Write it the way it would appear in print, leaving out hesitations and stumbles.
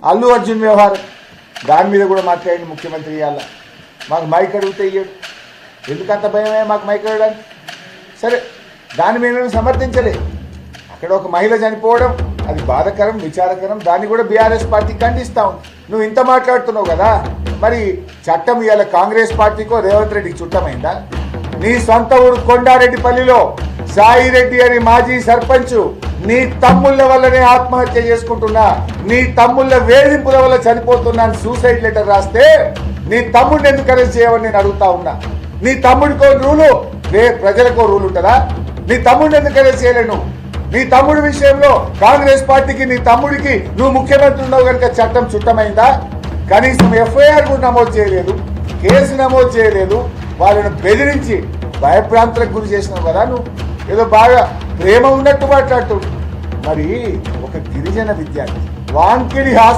అల్లు అర్జున్ వ్యవహారం దాని మీద కూడా మాట్లాడి ముఖ్యమంత్రి ఇవ్వాలి. మాకు మైక్ అడిగితే ఇయ్యడు. ఎందుకంత భయమే మాకు మైక్ అడగడానికి? సరే, దాన్ని మేమేమి సమర్థించలే. అక్కడ ఒక మహిళ చనిపోవడం అది బాధాకరం, విచారకరం. దాన్ని కూడా బీఆర్ఎస్ పార్టీ ఖండిస్తాం. నువ్వు ఇంత మాట్లాడుతున్నావు కదా, మరి చట్టం ఇవాళ కాంగ్రెస్ పార్టీకో రేవంత్ రెడ్డికి చుట్టమైందా? నీ సొంత ఊరు కొండారెడ్డిపల్లిలో సాయిరెడ్డి అని మాజీ సర్పంచ్ నీ తమ్ముళ్ళ వల్లనే ఆత్మహత్య చేసుకుంటున్నా, నీ తమ్ముళ్ళ వేధింపుల వల్ల చనిపోతున్నాను సూసైడ్ లెటర్ రాస్తే నీ తమ్ముడిని ఎందుకు అరెస్ట్ చేయవని నేను అడుగుతా ఉన్నా. నీ తమ్ముడికో రూలు, ప్రజలకో రూల్ ఉంటుందా? నీ తమ్ముడిని ఎందుకు అరెస్ట్ చేయలేను? నీ తమ్ముడి విషయంలో కాంగ్రెస్ పార్టీకి నీ తమ్ముడికి నువ్వు ముఖ్యమంత్రి ఉన్నావు కనుక చట్టం చుట్టమైందా? కనీసం ఎఫ్ఐఆర్ కూడా నమోదు చేయలేదు, కేసు నమోదు చేయలేదు. వాళ్ళను బెదిరించి భయభ్రాంతులకు గురి చేసినావు కదా. నువ్వు ఏదో బాగా ప్రేమ ఉన్నట్టు మాట్లాడుతూ. మరి ఒక గిరిజన విద్యార్థి వాంకిడి